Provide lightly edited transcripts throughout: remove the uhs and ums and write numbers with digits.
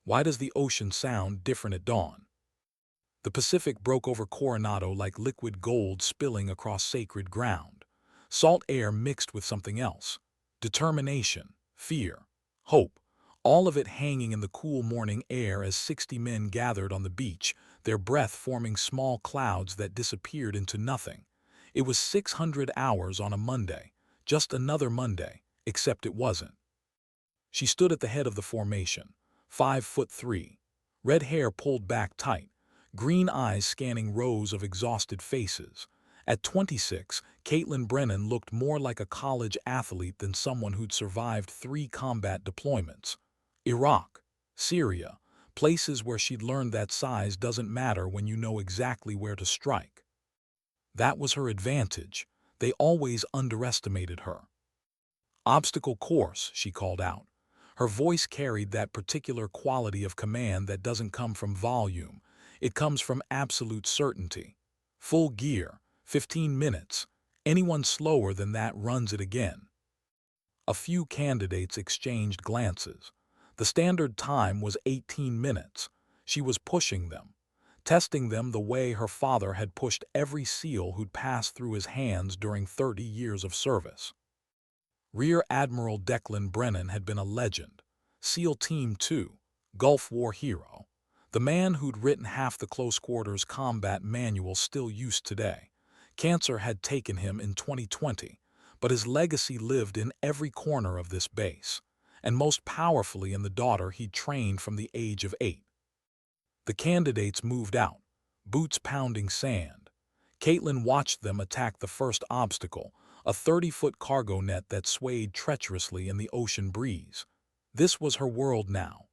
Why does the ocean sound different at dawn? The Pacific broke over Coronado like liquid gold spilling across sacred ground. Salt air mixed with something else. Determination, fear, hope, all of it hanging in the cool morning air as 60 men gathered on the beach, their breath forming small clouds that disappeared into nothing. It was 600 hours on a Monday, just another Monday, except it wasn't. She stood at the head of the formation, 5'3", red hair pulled back tight, green eyes scanning rows of exhausted faces. At 26, Caitlin Brennan looked more like a college athlete than someone who'd survived 3 combat deployments. Iraq, Syria, places where she'd learned that size doesn't matter when you know exactly where to strike. That was her advantage. They always underestimated her. Obstacle course, she called out. Her voice carried that particular quality of command that doesn't come from volume. It comes from absolute certainty. Full gear, 15 minutes. Anyone slower than that runs it again. A few candidates exchanged glances. The standard time was 18 minutes. She was pushing them, testing them the way her father had pushed every SEAL who'd passed through his hands during 30 years of service. Rear Admiral Declan Brennan had been a legend. SEAL Team 2, Gulf War hero. The man who'd written half the close-quarters combat manual still used today. Cancer had taken him in 2020, but his legacy lived in every corner of this base, and most powerfully in the daughter he'd trained from the age of 8. The candidates moved out, boots pounding sand. Caitlin watched them attack the first obstacle, a 30-foot cargo net that swayed treacherously in the ocean breeze. This was her world now.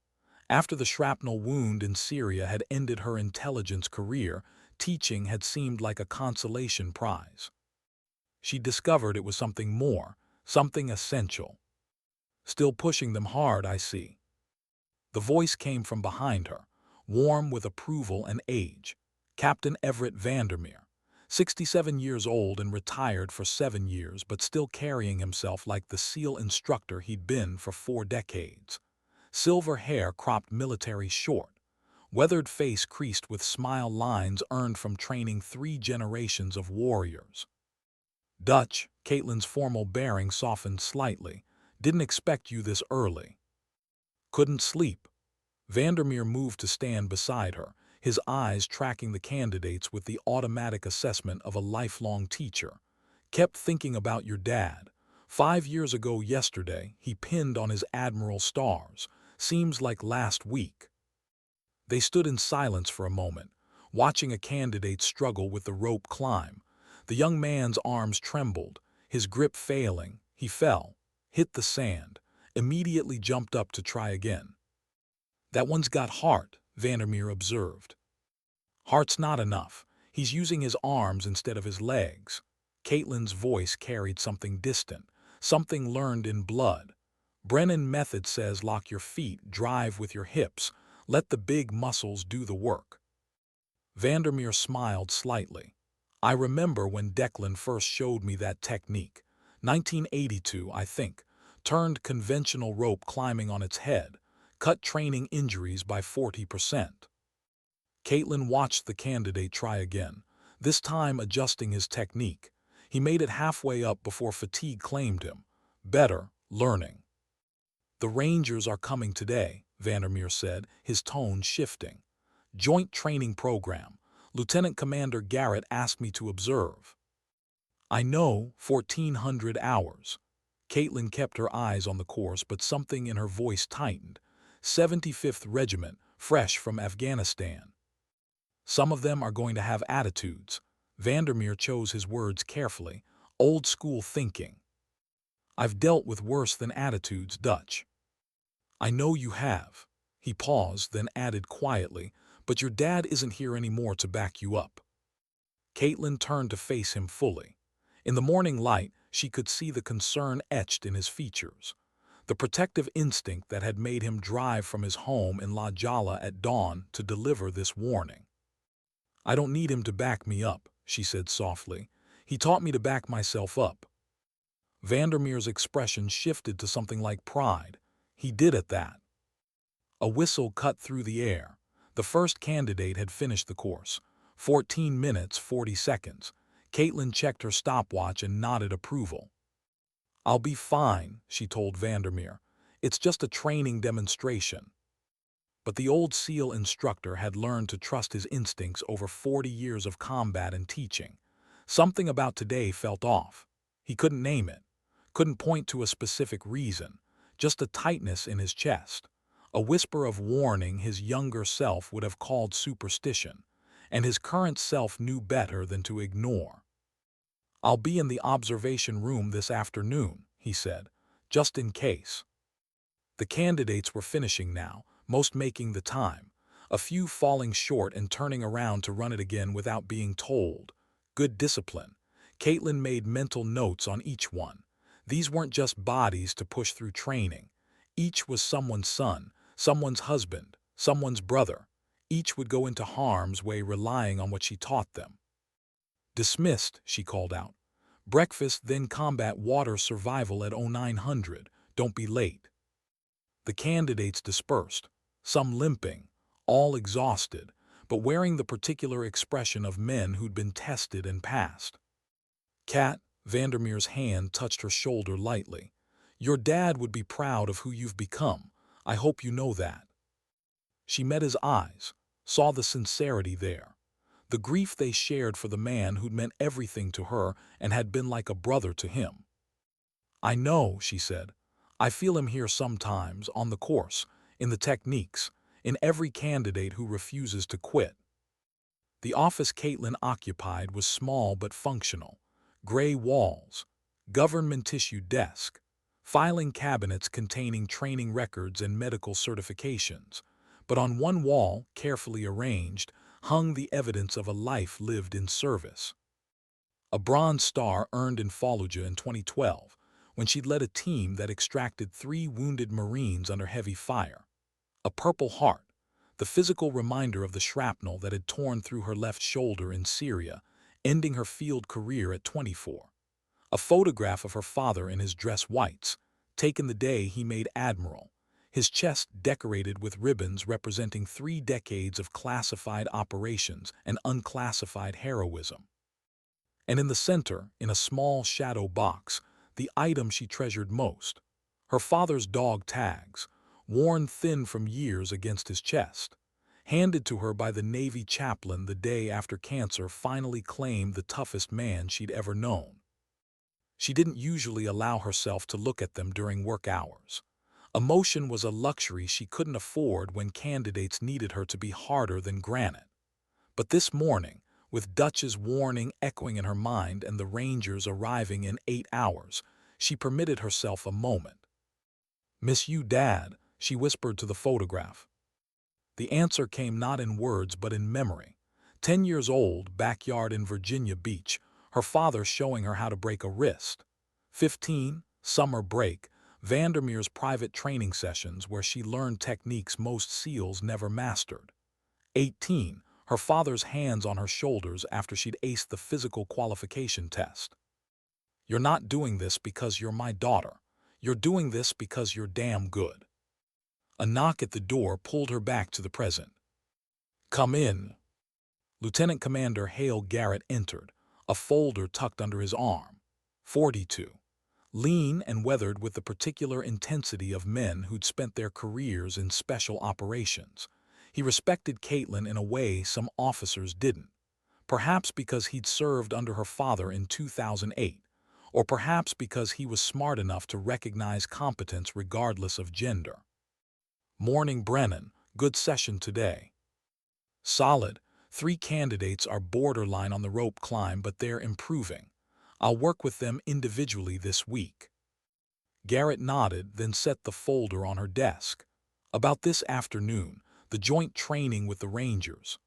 After the shrapnel wound in Syria had ended her intelligence career, teaching had seemed like a consolation prize. She discovered it was something more, something essential. Still pushing them hard, I see. The voice came from behind her, warm with approval and age. Captain Everett Vandermeer, 67 years old and retired for 7 years, but still carrying himself like the SEAL instructor he'd been for 4 decades. Silver hair cropped military short, weathered face creased with smile lines earned from training 3 generations of warriors. Dutch, Caitlin's formal bearing softened slightly. Didn't expect you this early. Couldn't sleep. Vandermeer moved to stand beside her, his eyes tracking the candidates with the automatic assessment of a lifelong teacher. Kept thinking about your dad. 5 years ago yesterday, he pinned on his Admiral stars. Seems like last week. They stood in silence for a moment, watching a candidate struggle with the rope climb. The young man's arms trembled, his grip failing. He fell, hit the sand, immediately jumped up to try again. That one's got heart, Vandermeer observed. Heart's not enough. He's using his arms instead of his legs. Caitlin's voice carried something distant, something learned in blood. Brennan method says lock your feet, drive with your hips, let the big muscles do the work. Vandermeer smiled slightly. I remember when Declan first showed me that technique. 1982, I think. Turned conventional rope climbing on its head. Cut training injuries by 40%. Caitlin watched the candidate try again, this time adjusting his technique. He made it halfway up before fatigue claimed him. Better, learning. The Rangers are coming today, Vandermeer said, his tone shifting. Joint training program. Lieutenant Commander Garrett asked me to observe. I know, 1,400 hours. Caitlin kept her eyes on the course, but something in her voice tightened. 75th Regiment, fresh from Afghanistan. Some of them are going to have attitudes. Vandermeer chose his words carefully. Old school thinking. I've dealt with worse than attitudes, Dutch. I know you have. He paused, then added quietly, but your dad isn't here anymore to back you up. Caitlin turned to face him fully. In the morning light, she could see the concern etched in his features. The protective instinct that had made him drive from his home in La Jala at dawn to deliver this warning. I don't need him to back me up, she said softly. He taught me to back myself up. Vandermeer's expression shifted to something like pride. He did at that. A whistle cut through the air. The first candidate had finished the course. 14 minutes, 40 seconds. Caitlin checked her stopwatch and nodded approval. "I'll be fine," she told Vandermeer. "It's just a training demonstration." But the old SEAL instructor had learned to trust his instincts over 40 years of combat and teaching. Something about today felt off. He couldn't name it, couldn't point to a specific reason, just a tightness in his chest, a whisper of warning his younger self would have called superstition, and his current self knew better than to ignore. "I'll be in the observation room this afternoon," he said, "just in case." The candidates were finishing now, most making the time, a few falling short and turning around to run it again without being told. Good discipline. Caitlin made mental notes on each one. These weren't just bodies to push through training. Each was someone's son, someone's husband, someone's brother. Each would go into harm's way relying on what she taught them. "Dismissed," she called out. "Breakfast, then combat water survival at 0900. Don't be late." The candidates dispersed, some limping, all exhausted, but wearing the particular expression of men who'd been tested and passed. "Kat," Vandermeer's hand touched her shoulder lightly. "Your dad would be proud of who you've become. I hope you know that." She met his eyes, saw the sincerity there, the grief they shared for the man who'd meant everything to her and had been like a brother to him. "I know," she said. "I feel him here sometimes, on the course, in the techniques, in every candidate who refuses to quit." The office Caitlin occupied was small but functional. Gray walls, government-issued desk, filing cabinets containing training records and medical certifications. But on one wall, carefully arranged, hung the evidence of a life lived in service. A Bronze Star earned in Fallujah in 2012, when she'd led a team that extracted 3 wounded Marines under heavy fire. A Purple Heart, the physical reminder of the shrapnel that had torn through her left shoulder in Syria, ending her field career at 24. A photograph of her father in his dress whites, taken the day he made admiral, his chest decorated with ribbons representing 3 decades of classified operations and unclassified heroism. And in the center, in a small shadow box, the item she treasured most, her father's dog tags, worn thin from years against his chest, handed to her by the Navy chaplain the day after cancer finally claimed the toughest man she'd ever known. She didn't usually allow herself to look at them during work hours. Emotion was a luxury she couldn't afford when candidates needed her to be harder than granite. But this morning, with Dutch's warning echoing in her mind and the Rangers arriving in 8 hours, she permitted herself a moment. "Miss you, Dad," she whispered to the photograph. The answer came not in words but in memory. 10 years old, backyard in Virginia Beach, her father showing her how to break a wrist. 15, summer break, Vandermeer's private training sessions where she learned techniques most SEALs never mastered. 18, her father's hands on her shoulders after she'd aced the physical qualification test. "You're not doing this because you're my daughter. You're doing this because you're damn good." A knock at the door pulled her back to the present. "Come in." Lieutenant Commander Hale Garrett entered, a folder tucked under his arm. 42. Lean and weathered with the particular intensity of men who'd spent their careers in special operations. He respected Caitlin in a way some officers didn't. Perhaps because he'd served under her father in 2008, or perhaps because he was smart enough to recognize competence regardless of gender. "Morning, Brennan. Good session today." "Solid. 3 candidates are borderline on the rope climb, but they're improving. I'll work with them individually this week." Garrett nodded, then set the folder on her desk. "About this afternoon, the joint training with the Rangers."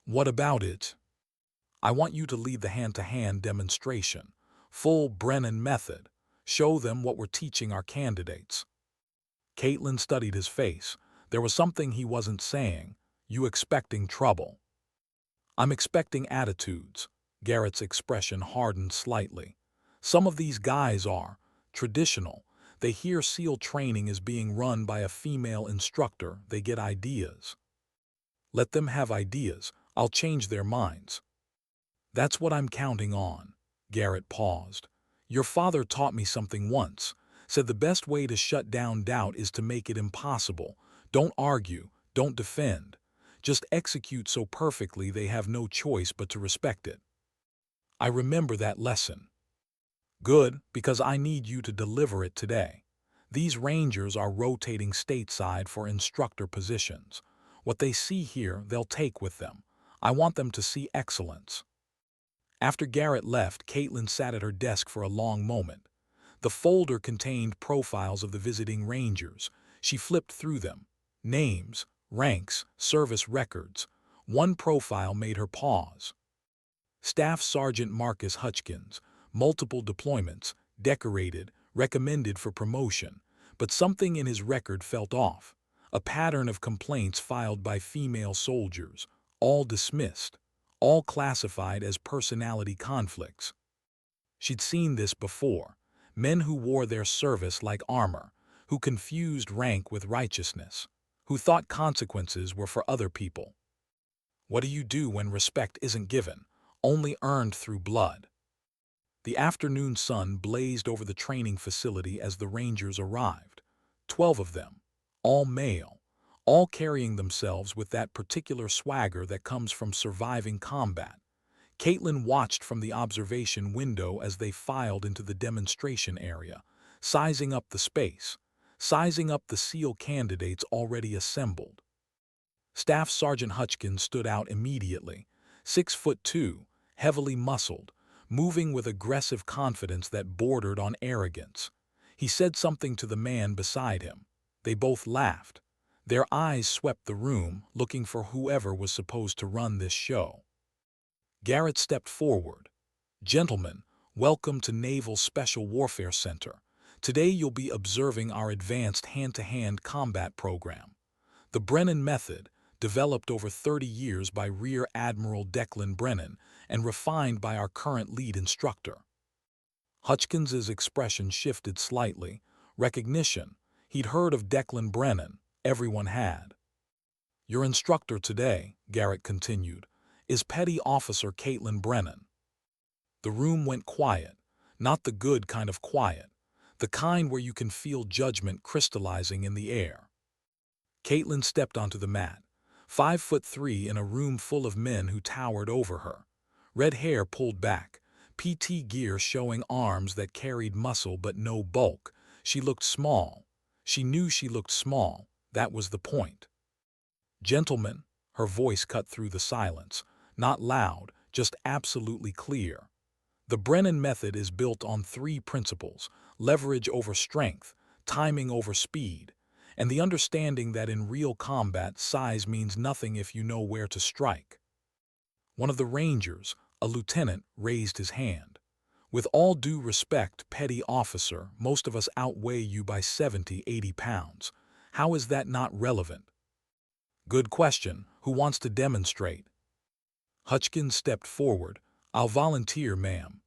"What about it?" "I want you to lead the hand-to-hand demonstration. Full Brennan method. Show them what we're teaching our candidates." Caitlin studied his face. There was something he wasn't saying. "You expecting trouble?" "I'm expecting attitudes." Garrett's expression hardened slightly. "Some of these guys are traditional. They hear SEAL training is being run by a female instructor, they get ideas. Let them have ideas, I'll change their minds. That's what I'm counting on. Garrett paused. Your father taught me something once, said the best way to shut down doubt is to make it impossible. Don't argue, don't defend. Just execute so perfectly they have no choice but to respect it. I remember that lesson. Good, because I need you to deliver it today. These Rangers are rotating stateside for instructor positions. What they see here, they'll take with them. I want them to see excellence. After Garrett left, Caitlin sat at her desk for a long moment. The folder contained profiles of the visiting Rangers. She flipped through them. Names, ranks, service records. One profile made her pause. Staff Sergeant Marcus Hutchins, multiple deployments, decorated, recommended for promotion, but something in his record felt off. A pattern of complaints filed by female soldiers, all dismissed, all classified as personality conflicts. She'd seen this before. Men who wore their service like armor, who confused rank with righteousness, who thought consequences were for other people. What do you do when respect isn't given, only earned through blood? The afternoon sun blazed over the training facility as the Rangers arrived. 12 of them, all male, all carrying themselves with that particular swagger that comes from surviving combat. Caitlin watched from the observation window as they filed into the demonstration area, sizing up the space, sizing up the SEAL candidates already assembled. Staff Sergeant Hutchins stood out immediately, 6'2", heavily muscled, moving with aggressive confidence that bordered on arrogance. He said something to the man beside him. They both laughed. Their eyes swept the room, looking for whoever was supposed to run this show. Garrett stepped forward. Gentlemen, welcome to Naval Special Warfare Center. Today you'll be observing our advanced hand-to-hand combat program. The Brennan method, developed over 30 years by Rear Admiral Declan Brennan and refined by our current lead instructor. Hutchins's expression shifted slightly. Recognition. He'd heard of Declan Brennan. Everyone had. Your instructor today, Garrett continued, is Petty Officer Caitlin Brennan. The room went quiet, not the good kind of quiet, the kind where you can feel judgment crystallizing in the air. Caitlin stepped onto the mat, 5'3" in a room full of men who towered over her. Red hair pulled back, PT gear showing arms that carried muscle but no bulk. She looked small. She knew she looked small. That was the point. Gentlemen, her voice cut through the silence, not loud, just absolutely clear. The Brennan method is built on 3 principles: leverage over strength, timing over speed, and the understanding that in real combat size means nothing if you know where to strike. One of the Rangers, a lieutenant, raised his hand. With all due respect, Petty Officer, most of us outweigh you by 70, 80 pounds. How is that not relevant? Good question. Who wants to demonstrate? Hutchins stepped forward. I'll volunteer, ma'am.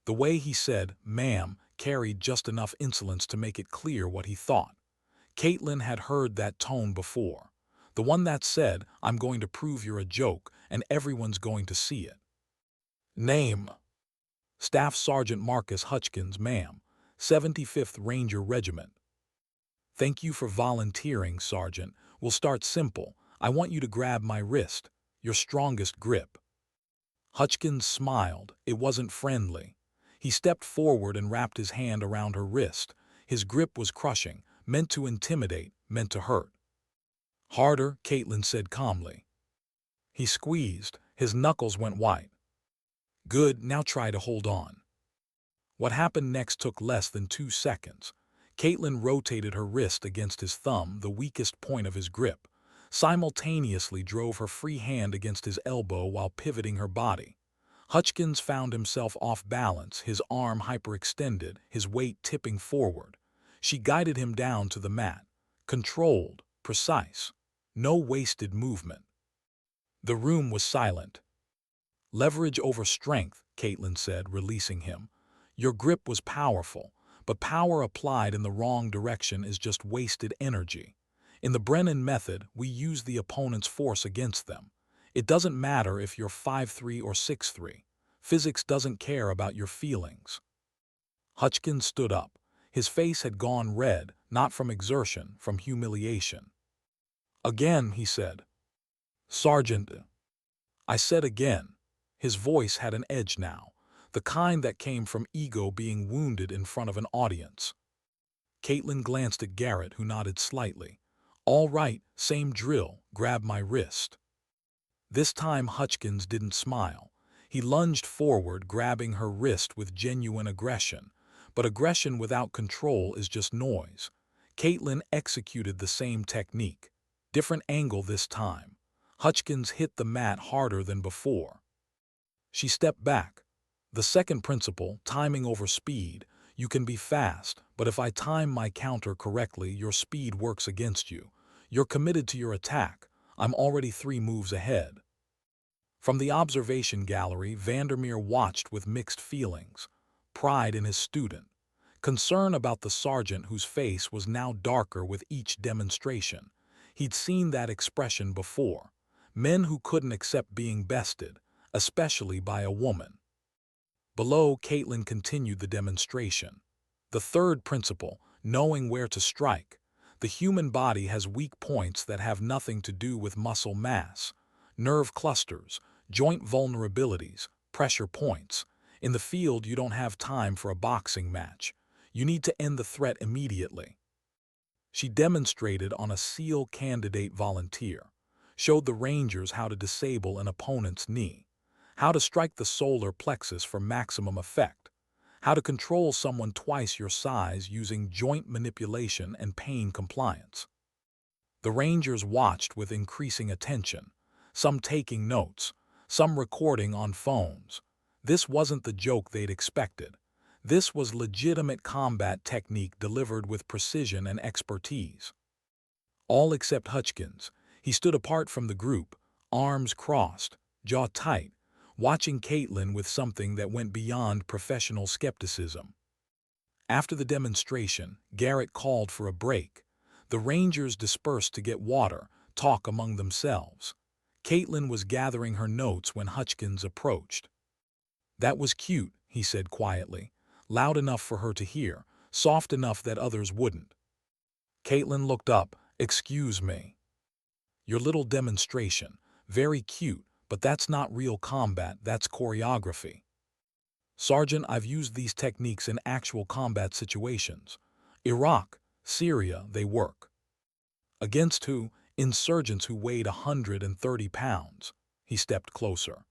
The way he said, ma'am, carried just enough insolence to make it clear what he thought. Caitlin had heard that tone before. The one that said, I'm going to prove you're a joke, and everyone's going to see it. Name. Staff Sergeant Marcus Hutchins, ma'am, 75th Ranger Regiment. Thank you for volunteering, Sergeant. We'll start simple. I want you to grab my wrist, your strongest grip. Hutchins smiled. It wasn't friendly. He stepped forward and wrapped his hand around her wrist. His grip was crushing, meant to intimidate, meant to hurt. Harder, Caitlin said calmly. He squeezed. His knuckles went white. Good, now try to hold on. What happened next took less than 2 seconds. Caitlin rotated her wrist against his thumb, the weakest point of his grip, simultaneously drove her free hand against his elbow while pivoting her body. Hutchins found himself off balance, his arm hyperextended, his weight tipping forward. She guided him down to the mat, controlled, precise, no wasted movement. The room was silent. Leverage over strength, Caitlin said, releasing him. Your grip was powerful, but power applied in the wrong direction is just wasted energy. In the Brennan method, we use the opponent's force against them. It doesn't matter if you're 5'3" or 6'3". Physics doesn't care about your feelings. Hutchkins stood up. His face had gone red, not from exertion, from humiliation. "Again," he said. "Sergeant." I said again. His voice had an edge now, the kind that came from ego being wounded in front of an audience. Caitlin glanced at Garrett, who nodded slightly. "All right, same drill, grab my wrist." This time Hutchkins didn't smile. He lunged forward, grabbing her wrist with genuine aggression. But aggression without control is just noise. Caitlin executed the same technique. Different angle this time. Hutchkins hit the mat harder than before. She stepped back. The second principle, timing over speed. You can be fast, but if I time my counter correctly, your speed works against you. You're committed to your attack. I'm already 3 moves ahead. From the observation gallery, Vandermeer watched with mixed feelings. Pride in his student. Concern about the sergeant whose face was now darker with each demonstration. He'd seen that expression before. Men who couldn't accept being bested, especially by a woman. Below, Caitlin continued the demonstration. The third principle, knowing where to strike. The human body has weak points that have nothing to do with muscle mass. Nerve clusters, joint vulnerabilities, pressure points. In the field, you don't have time for a boxing match. You need to end the threat immediately. She demonstrated on a SEAL candidate volunteer. Showed the Rangers how to disable an opponent's knee. How to strike the solar plexus for maximum effect. How to control someone twice your size using joint manipulation and pain compliance. The Rangers watched with increasing attention, some taking notes, some recording on phones. This wasn't the joke they'd expected. This was legitimate combat technique delivered with precision and expertise. All except Hutchkins. He stood apart from the group, arms crossed, jaw tight, watching Caitlin with something that went beyond professional skepticism. After the demonstration, Garrett called for a break. The Rangers dispersed to get water, talk among themselves. Caitlin was gathering her notes when Hutchkins approached. "That was cute," he said quietly, loud enough for her to hear, soft enough that others wouldn't. Caitlin looked up. "Excuse me." "Your little demonstration, very cute, but that's not real combat, that's choreography." "Sergeant, I've used these techniques in actual combat situations. Iraq, Syria, they work." "Against who?" "Insurgents who weighed 130 pounds. He stepped closer.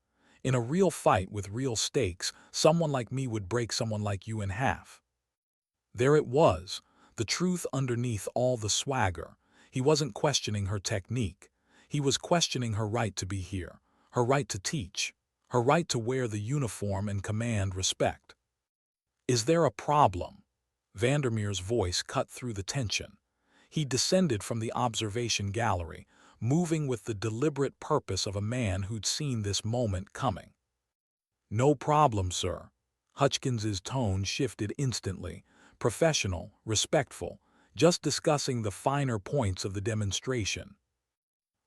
"In a real fight with real stakes, someone like me would break someone like you in half." There it was, the truth underneath all the swagger. He wasn't questioning her technique. He was questioning her right to be here, her right to teach, her right to wear the uniform and command respect. "Is there a problem?" Vandermeer's voice cut through the tension. He descended from the observation gallery, moving with the deliberate purpose of a man who'd seen this moment coming. "No problem, sir." Hutchkins's tone shifted instantly, professional, respectful, just discussing the finer points of the demonstration.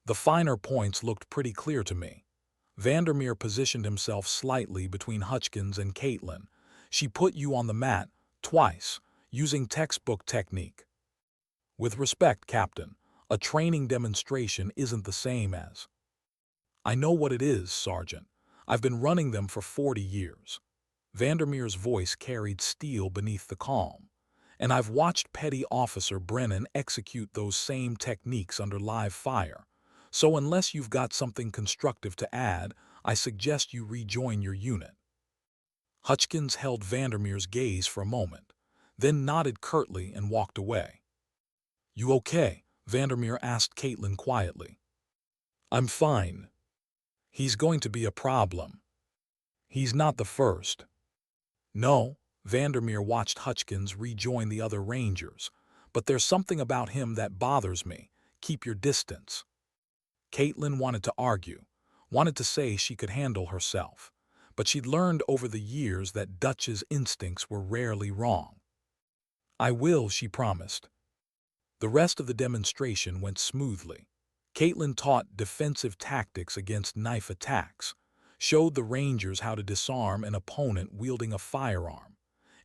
The finer points looked pretty clear to me. Vandermeer positioned himself slightly between Hutchkins and Caitlin. "She put you on the mat, twice, using textbook technique." "With respect, Captain, a training demonstration isn't the same as—" "I know what it is, Sergeant. I've been running them for 40 years. Vandermeer's voice carried steel beneath the calm. "And I've watched Petty Officer Brennan execute those same techniques under live fire. So unless you've got something constructive to add, I suggest you rejoin your unit." Hutchkins held Vandermeer's gaze for a moment, then nodded curtly and walked away. "You okay?" Vandermeer asked Caitlin quietly. "I'm fine." "He's going to be a problem." "He's not the first." "No." Vandermeer watched Hutchkins rejoin the other Rangers. "But there's something about him that bothers me. Keep your distance." Caitlin wanted to argue, wanted to say she could handle herself. But she'd learned over the years that Dutch's instincts were rarely wrong. I will, she promised. The rest of the demonstration went smoothly. Caitlin taught defensive tactics against knife attacks, showed the Rangers how to disarm an opponent wielding a firearm,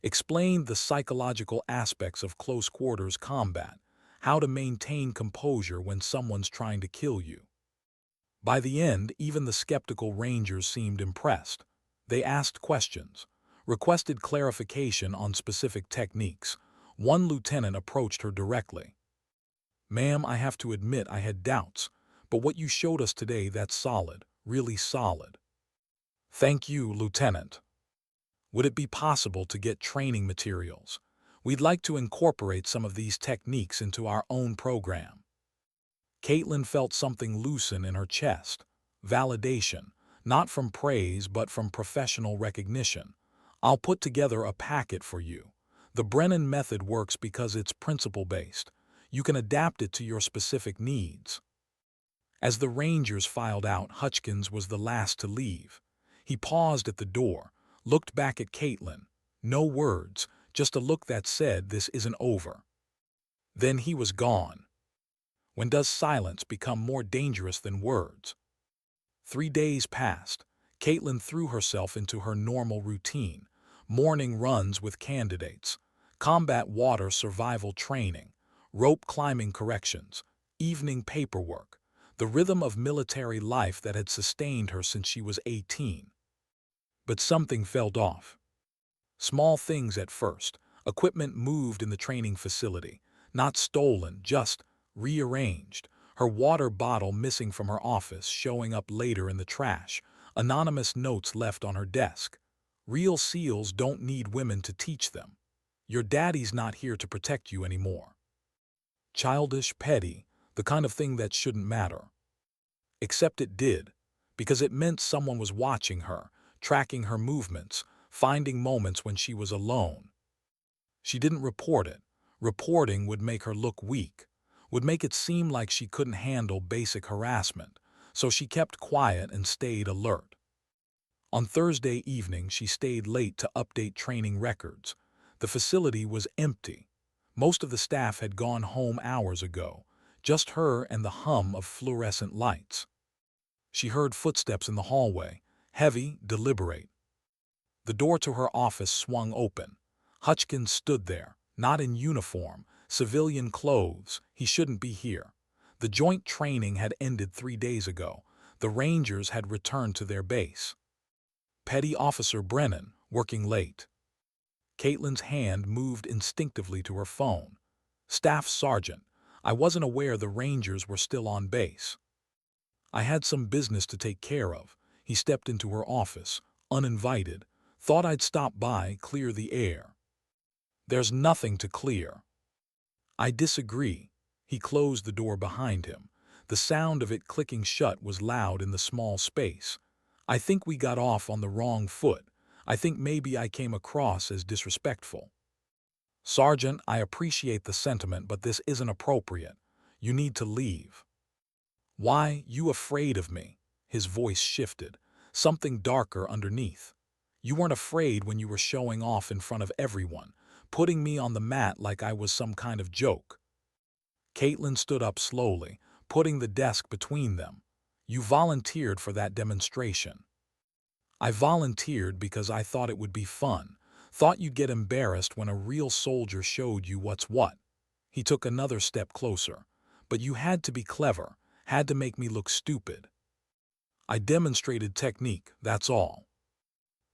explained the psychological aspects of close-quarters combat, how to maintain composure when someone's trying to kill you. By the end, even the skeptical Rangers seemed impressed. They asked questions, requested clarification on specific techniques. One lieutenant approached her directly. "Ma'am, I have to admit I had doubts, but what you showed us today, that's solid, really solid." "Thank you, Lieutenant. Would it be possible to get training materials? We'd like to incorporate some of these techniques into our own program." Caitlin felt something loosen in her chest. Validation, not from praise but from professional recognition. "I'll put together a packet for you. The Brennan method works because it's principle-based. You can adapt it to your specific needs." As the Rangers filed out, Hutchins was the last to leave. He paused at the door, looked back at Caitlin. No words, just a look that said, "This isn't over." Then he was gone. When does silence become more dangerous than words? 3 days passed. Caitlin threw herself into her normal routine. Morning runs with candidates, combat water survival training, rope climbing corrections, evening paperwork, the rhythm of military life that had sustained her since she was 18. But something felt off. Small things at first. Equipment moved in the training facility, not stolen, just rearranged. Her water bottle missing from her office, showing up later in the trash. Anonymous notes left on her desk. "Real SEALs don't need women to teach them. Your daddy's not here to protect you anymore." Childish, petty, the kind of thing that shouldn't matter. Except it did, because it meant someone was watching her, tracking her movements, finding moments when she was alone. She didn't report it. Reporting would make her look weak, would make it seem like she couldn't handle basic harassment, so she kept quiet and stayed alert. On Thursday evening, she stayed late to update training records. The facility was empty. Most of the staff had gone home hours ago, just her and the hum of fluorescent lights. She heard footsteps in the hallway, heavy, deliberate. The door to her office swung open. Hutchins stood there, not in uniform, civilian clothes. He shouldn't be here. The joint training had ended 3 days ago. The Rangers had returned to their base. Petty Officer Brennan, working late. Caitlin's hand moved instinctively to her phone. "Staff Sergeant, I wasn't aware the Rangers were still on base. I had some business to take care of." He stepped into her office, uninvited. "Thought I'd stop by, clear the air." "There's nothing to clear." "I disagree." He closed the door behind him. The sound of it clicking shut was loud in the small space. "I think we got off on the wrong foot. I think maybe I came across as disrespectful." "Sergeant, I appreciate the sentiment, but this isn't appropriate. You need to leave." "Why, you afraid of me?" His voice shifted, something darker underneath. "You weren't afraid when you were showing off in front of everyone, putting me on the mat like I was some kind of joke." Caitlin stood up slowly, putting the desk between them. "You volunteered for that demonstration." "I volunteered because I thought it would be fun, thought you'd get embarrassed when a real soldier showed you what's what." He took another step closer. "But you had to be clever, had to make me look stupid." "I demonstrated technique, that's all."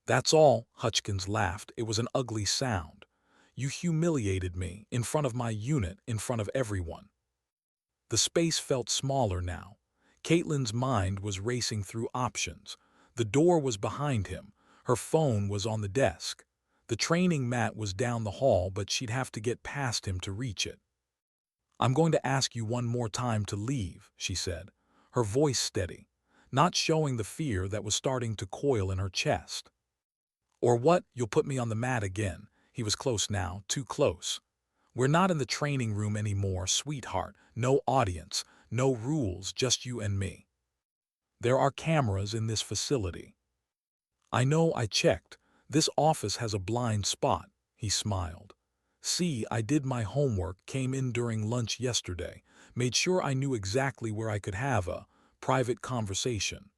"That's all," Hutchins laughed. It was an ugly sound. "You humiliated me, in front of my unit, in front of everyone." The space felt smaller now. Caitlin's mind was racing through options. The door was behind him. Her phone was on the desk. The training mat was down the hall, but she'd have to get past him to reach it. "I'm going to ask you one more time to leave," she said, her voice steady, not showing the fear that was starting to coil in her chest. "Or what? You'll put me on the mat again." He was close now, too close. "We're not in the training room anymore, sweetheart. No audience, no rules, just you and me. There are cameras in this facility." "I know, I checked. This office has a blind spot." He smiled. See, I did my homework, came in during lunch yesterday, made sure I knew exactly where I could have a private conversation.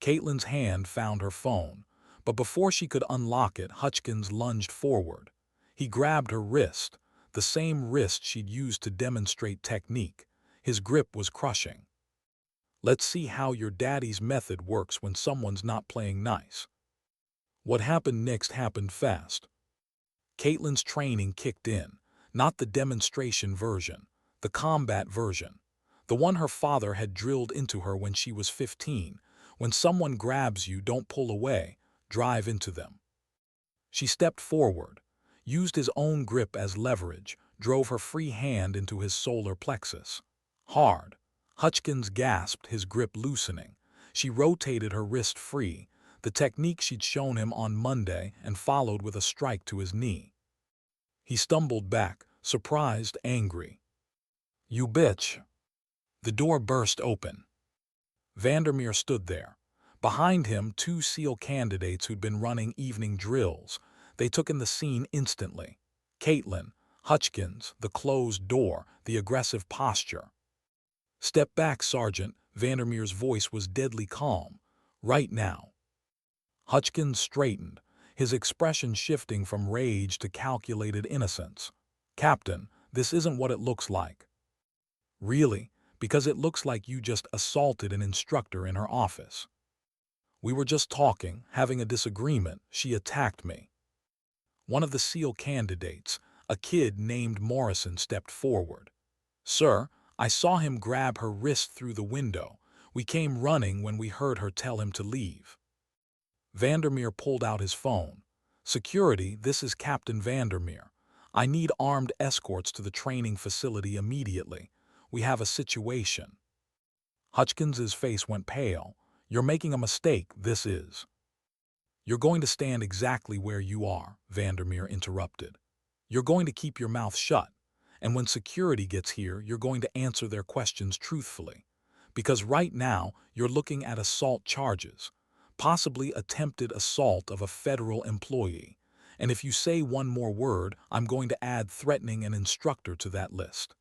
Caitlin's hand found her phone, but before she could unlock it, Hutchins lunged forward. He grabbed her wrist, the same wrist she'd used to demonstrate technique. His grip was crushing. Let's see how your daddy's method works when someone's not playing nice. What happened next happened fast. Caitlin's training kicked in, not the demonstration version, the combat version, the one her father had drilled into her when she was 15. When someone grabs you, don't pull away, drive into them. She stepped forward, used his own grip as leverage, drove her free hand into his solar plexus. Hard. Hutchins gasped, his grip loosening. She rotated her wrist free, the technique she'd shown him on Monday, and followed with a strike to his knee. He stumbled back, surprised, angry. "You bitch!" The door burst open. Vandermeer stood there. Behind him, two SEAL candidates who'd been running evening drills. They took in the scene instantly. Caitlin, Hutchins, the closed door, the aggressive posture. "Step back, Sergeant." Vandermeer's voice was deadly calm. "Right now." Hutchins straightened, his expression shifting from rage to calculated innocence. "Captain, this isn't what it looks like." "Really? Because it looks like you just assaulted an instructor in her office." "We were just talking, having a disagreement. She attacked me." One of the SEAL candidates, a kid named Morrison, stepped forward. "Sir, I saw him grab her wrist through the window. We came running when we heard her tell him to leave." Vandermeer pulled out his phone. "Security, this is Captain Vandermeer. I need armed escorts to the training facility immediately. We have a situation." Hutchins's face went pale. "You're making a mistake, this is." "You're going to stand exactly where you are," Vandermeer interrupted. "You're going to keep your mouth shut. And when security gets here, you're going to answer their questions truthfully. Because right now, you're looking at assault charges. Possibly attempted assault of a federal employee. And if you say one more word, I'm going to add threatening an instructor to that list."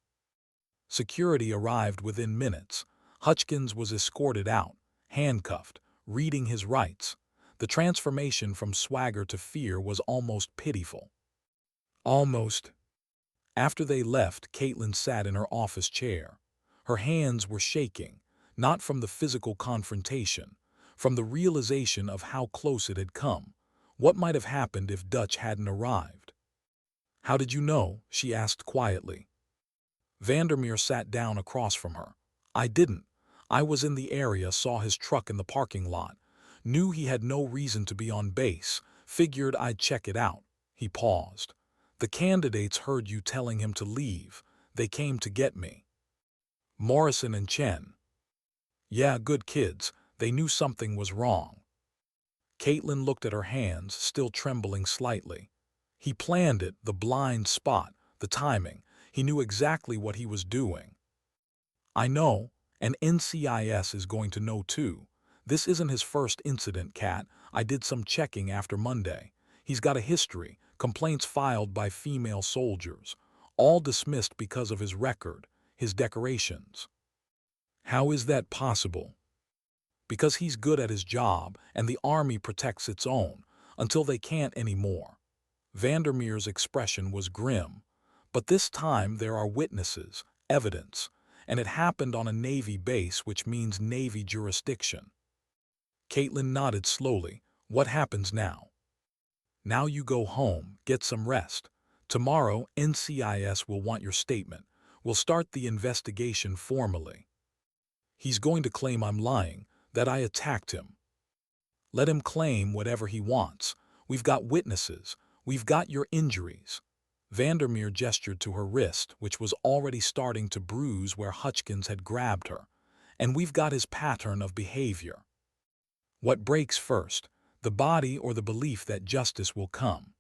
Security arrived within minutes. Hutchins was escorted out, handcuffed, reading his rights. The transformation from swagger to fear was almost pitiful. Almost. After they left, Caitlin sat in her office chair. Her hands were shaking, not from the physical confrontation, from the realization of how close it had come. What might have happened if Dutch hadn't arrived? "How did you know?" she asked quietly. Vandermeer sat down across from her. "I didn't. I was in the area, saw his truck in the parking lot. Knew he had no reason to be on base. Figured I'd check it out." He paused. "The candidates heard you telling him to leave. They came to get me." "Morrison and Chen." "Yeah, good kids. They knew something was wrong." Caitlin looked at her hands, still trembling slightly. "He planned it, the blind spot, the timing. He knew exactly what he was doing." "I know, and NCIS is going to know too. This isn't his first incident, Kat. I did some checking after Monday. He's got a history, complaints filed by female soldiers, all dismissed because of his record, his decorations." "How is that possible?" "Because he's good at his job, and the Army protects its own, until they can't anymore." Vandermeer's expression was grim. "But this time there are witnesses, evidence, and it happened on a Navy base, which means Navy jurisdiction." Caitlin nodded slowly. "What happens now?" "Now you go home, get some rest. Tomorrow, NCIS will want your statement. We'll start the investigation formally." "He's going to claim I'm lying, that I attacked him." "Let him claim whatever he wants. We've got witnesses. We've got your injuries." Vandermeer gestured to her wrist, which was already starting to bruise where Hutchins had grabbed her. "And we've got his pattern of behavior." "What breaks first, the body or the belief that justice will come?"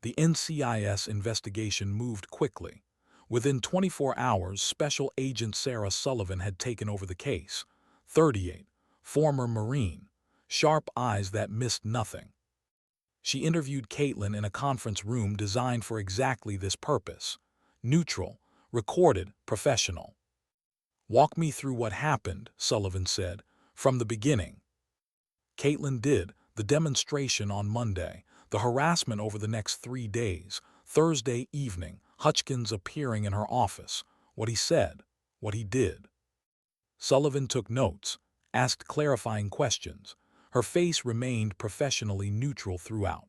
The NCIS investigation moved quickly. Within 24 hours, Special Agent Sarah Sullivan had taken over the case. 38, former Marine, sharp eyes that missed nothing. She interviewed Caitlin in a conference room designed for exactly this purpose. Neutral, recorded, professional. "Walk me through what happened," Sullivan said, "from the beginning." Caitlin did. The demonstration on Monday, the harassment over the next 3 days, Thursday evening, Hutchins appearing in her office, what he said, what he did. Sullivan took notes, asked clarifying questions. Her face remained professionally neutral throughout.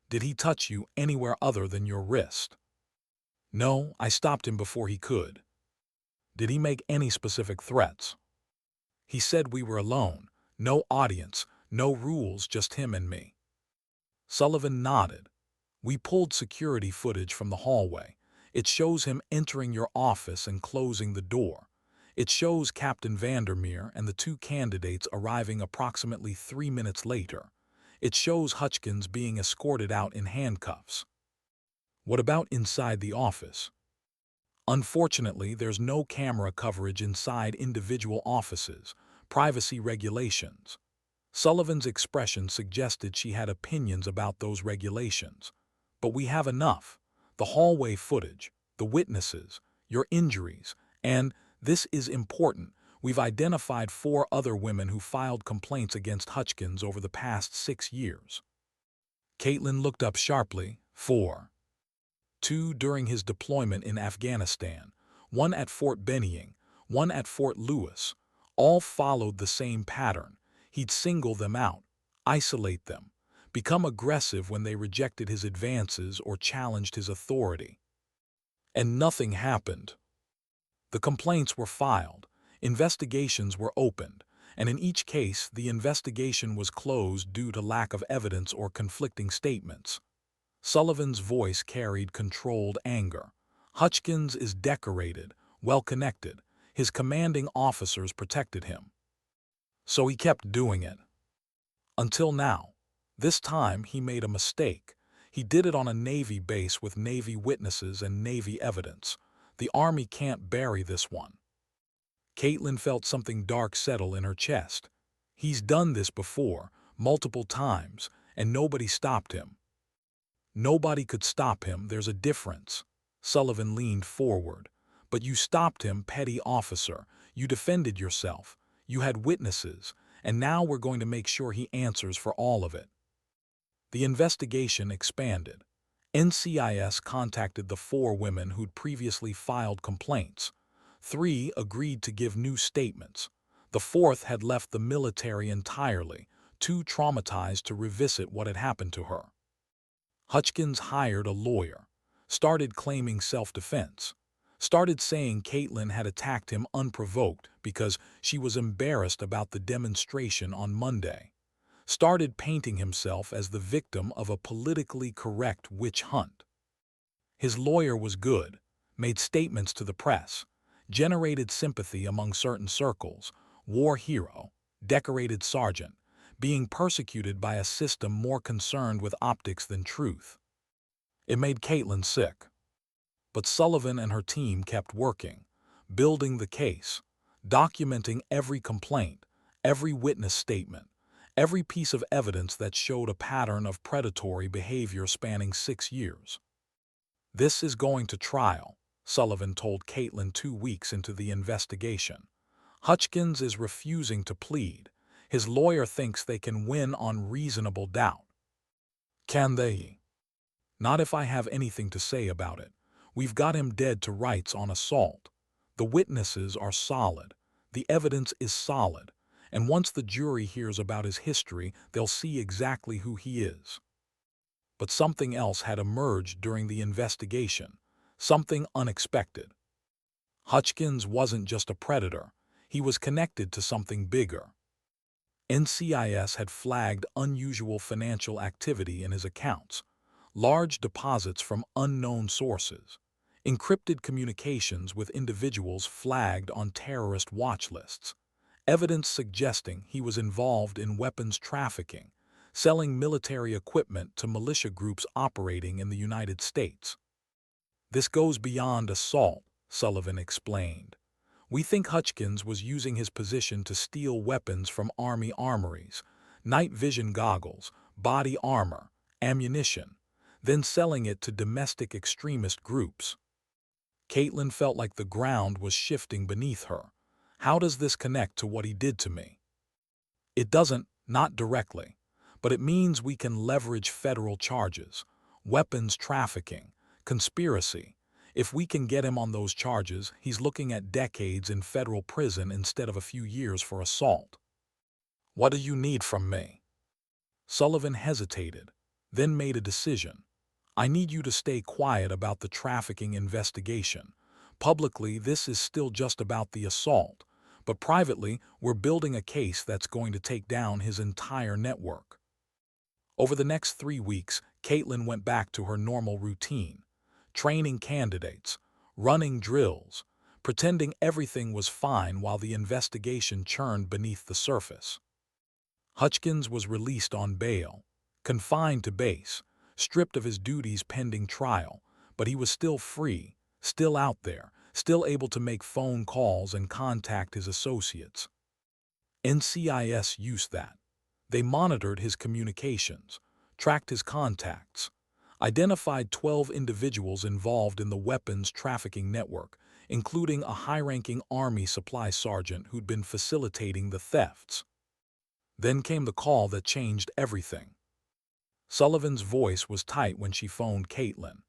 "Did he touch you anywhere other than your wrist?" "No, I stopped him before he could." "Did he make any specific threats?" "He said we were alone, no audience, no rules, just him and me." Sullivan nodded. "We pulled security footage from the hallway. It shows him entering your office and closing the door. It shows Captain Vandermeer and the 2 candidates arriving approximately 3 minutes later. It shows Hutchins being escorted out in handcuffs." "What about inside the office?" "Unfortunately, there's no camera coverage inside individual offices. Privacy regulations." Sullivan's expression suggested she had opinions about those regulations. "But we have enough. The hallway footage, the witnesses, your injuries, and, this is important, we've identified 4 other women who filed complaints against Hutchins over the past 6 years." Caitlin looked up sharply. 4. 2 during his deployment in Afghanistan, 1 at Fort Benning, 1 at Fort Lewis. All followed the same pattern. He'd single them out, isolate them, become aggressive when they rejected his advances or challenged his authority. And nothing happened. The complaints were filed, investigations were opened, and in each case the investigation was closed due to lack of evidence or conflicting statements. Sullivan's voice carried controlled anger. "Hutchins is decorated, well-connected. His commanding officers protected him. So he kept doing it. Until now. This time he made a mistake. He did it on a Navy base with Navy witnesses and Navy evidence. The Army can't bury this one." Caitlin felt something dark settle in her chest. "He's done this before, multiple times, and nobody stopped him." "Nobody could stop him, there's a difference." Sullivan leaned forward. "But you stopped him, petty officer. You defended yourself. You had witnesses, and now we're going to make sure he answers for all of it." The investigation expanded. NCIS contacted the 4 women who'd previously filed complaints. 3 agreed to give new statements. The 4th had left the military entirely, too traumatized to revisit what had happened to her. Hutchins hired a lawyer, started claiming self-defense, started saying Caitlin had attacked him unprovoked because she was embarrassed about the demonstration on Monday, started painting himself as the victim of a politically correct witch hunt. His lawyer was good, made statements to the press, generated sympathy among certain circles, war hero, decorated sergeant, being persecuted by a system more concerned with optics than truth. It made Caitlin sick. But Sullivan and her team kept working, building the case, documenting every complaint, every witness statement, every piece of evidence that showed a pattern of predatory behavior spanning 6 years. "This is going to trial," Sullivan told Caitlin 2 weeks into the investigation. "Hutchins is refusing to plead. His lawyer thinks they can win on reasonable doubt." "Can they?" "Not if I have anything to say about it. We've got him dead to rights on assault. The witnesses are solid. The evidence is solid. And once the jury hears about his history, they'll see exactly who he is." But something else had emerged during the investigation, something unexpected. Hutchins wasn't just a predator. He was connected to something bigger. NCIS had flagged unusual financial activity in his accounts, large deposits from unknown sources, encrypted communications with individuals flagged on terrorist watch lists, evidence suggesting he was involved in weapons trafficking, selling military equipment to militia groups operating in the United States. "This goes beyond assault," Sullivan explained. "We think Hutchins was using his position to steal weapons from Army armories, night vision goggles, body armor, ammunition, then selling it to domestic extremist groups. Caitlin felt like the ground was shifting beneath her. How does this connect to what he did to me? It doesn't, not directly, but it means we can leverage federal charges, weapons trafficking, conspiracy. If we can get him on those charges, he's looking at decades in federal prison instead of a few years for assault. What do you need from me? Sullivan hesitated, then made a decision. I need you to stay quiet about the trafficking investigation. Publicly, this is still just about the assault, but privately, we're building a case that's going to take down his entire network. Over the next 3 weeks, Caitlin went back to her normal routine, training candidates, running drills, pretending everything was fine while the investigation churned beneath the surface. Hutchins was released on bail, confined to base, stripped of his duties pending trial, but he was still free, still out there, still able to make phone calls and contact his associates. NCIS used that. They monitored his communications, tracked his contacts, identified 12 individuals involved in the weapons trafficking network, including a high-ranking Army supply sergeant who'd been facilitating the thefts. Then came the call that changed everything. Sullivan's voice was tight when she phoned Caitlin.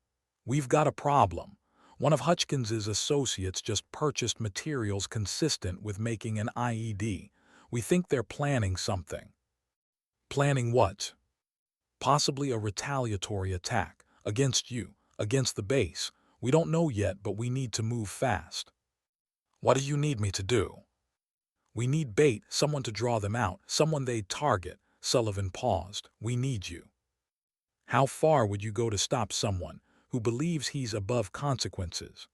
"We've got a problem. One of Hutchins's associates just purchased materials consistent with making an IED. We think they're planning something." "Planning what?" "Possibly a retaliatory attack. Against you. Against the base. We don't know yet, but we need to move fast." "What do you need me to do?" "We need bait, someone to draw them out, someone they'd target." Sullivan paused. "We need you." "How far would you go to stop someone who believes he's above consequences?"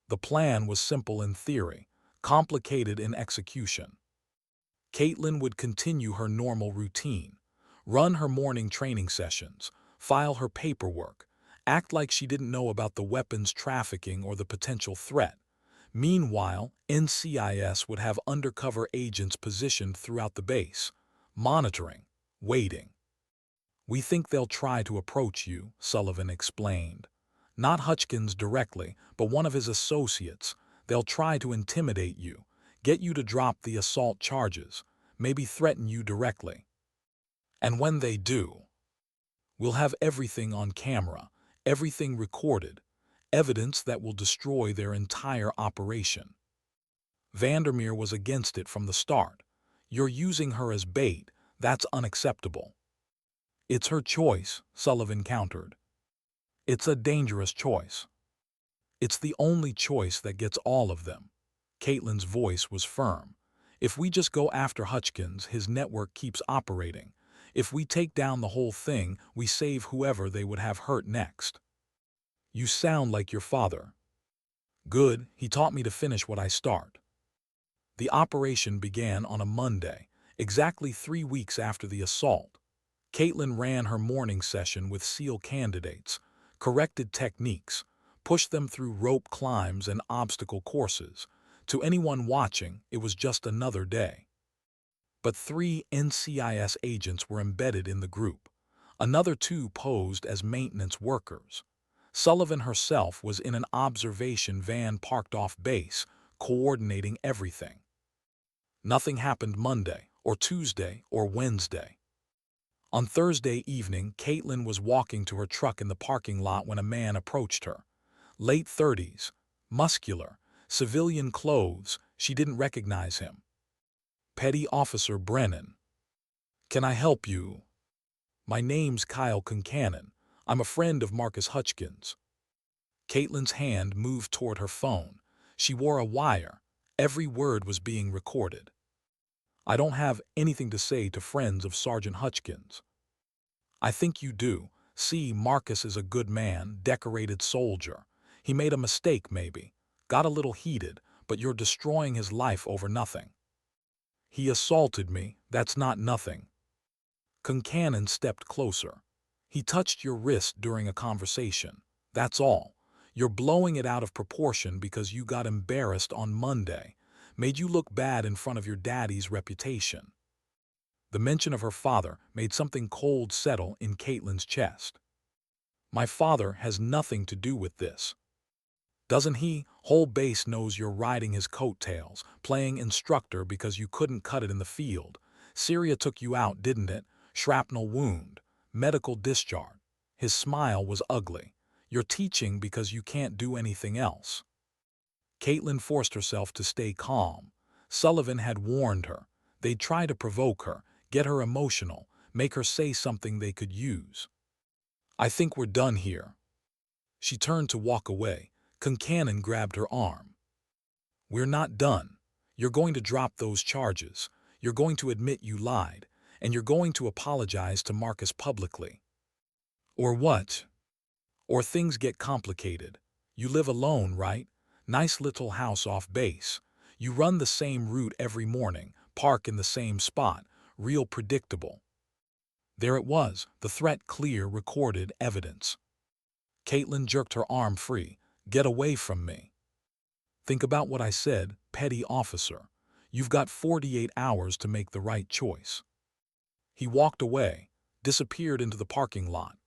The plan was simple in theory, complicated in execution. Caitlin would continue her normal routine, run her morning training sessions, file her paperwork, act like she didn't know about the weapons trafficking or the potential threat. Meanwhile, NCIS would have undercover agents positioned throughout the base, monitoring, waiting. "We think they'll try to approach you," Sullivan explained. "Not Hutchins directly, but one of his associates. They'll try to intimidate you, get you to drop the assault charges, maybe threaten you directly. And when they do, we'll have everything on camera, everything recorded, evidence that will destroy their entire operation." Vandermeer was against it from the start. "You're using her as bait. That's unacceptable." "It's her choice," Sullivan countered. "It's a dangerous choice. It's the only choice that gets all of them." Caitlin's voice was firm. "If we just go after Hutchins, his network keeps operating. If we take down the whole thing, we save whoever they would have hurt next." "You sound like your father." "Good, he taught me to finish what I start." The operation began on a Monday, exactly 3 weeks after the assault. Caitlin ran her morning session with SEAL candidates, corrected techniques, pushed them through rope climbs and obstacle courses. To anyone watching, it was just another day. But 3 NCIS agents were embedded in the group. Another 2 posed as maintenance workers. Sullivan herself was in an observation van parked off base, coordinating everything. Nothing happened Monday, or Tuesday, or Wednesday. On Thursday evening, Caitlin was walking to her truck in the parking lot when a man approached her. Late 30s, muscular, civilian clothes, she didn't recognize him. "Petty Officer Brennan." "Can I help you?" "My name's Kyle Concannon. I'm a friend of Marcus Hutchins." Caitlin's hand moved toward her phone. She wore a wire. Every word was being recorded. "I don't have anything to say to friends of Sergeant Hutchins." "I think you do. See, Marcus is a good man, decorated soldier. He made a mistake maybe, got a little heated, but you're destroying his life over nothing." "He assaulted me. That's not nothing." Concannon stepped closer. "He touched your wrist during a conversation. That's all. You're blowing it out of proportion because you got embarrassed on Monday. Made you look bad in front of your daddy's reputation." The mention of her father made something cold settle in Caitlin's chest. My father has nothing to do with this. Doesn't he? Whole base knows you're riding his coattails, playing instructor because you couldn't cut it in the field. Syria took you out, didn't it? Shrapnel wound, medical discharge. His smile was ugly. You're teaching because you can't do anything else. Caitlin forced herself to stay calm. Sullivan had warned her. They'd try to provoke her, get her emotional, make her say something they could use. I think we're done here. She turned to walk away. Concannon grabbed her arm. We're not done. You're going to drop those charges. You're going to admit you lied. And you're going to apologize to Marcus publicly. Or what? Or things get complicated. You live alone, right? Nice little house off base. You run the same route every morning, park in the same spot, real predictable. There it was, the threat, clear, recorded evidence. Caitlin jerked her arm free. Get away from me. Think about what I said, petty officer. You've got 48 hours to make the right choice. He walked away, disappeared into the parking lot.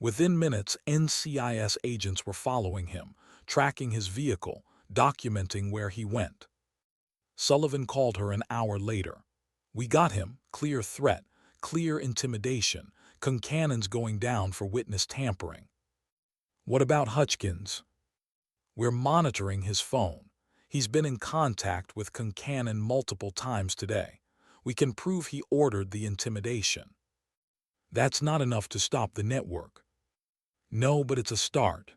Within minutes, NCIS agents were following him, tracking his vehicle, documenting where he went. Sullivan called her an hour later. We got him, clear threat, clear intimidation. Concannon's going down for witness tampering. What about Hutchins? We're monitoring his phone. He's been in contact with Concannon multiple times today. We can prove he ordered the intimidation. That's not enough to stop the network. No, but it's a start.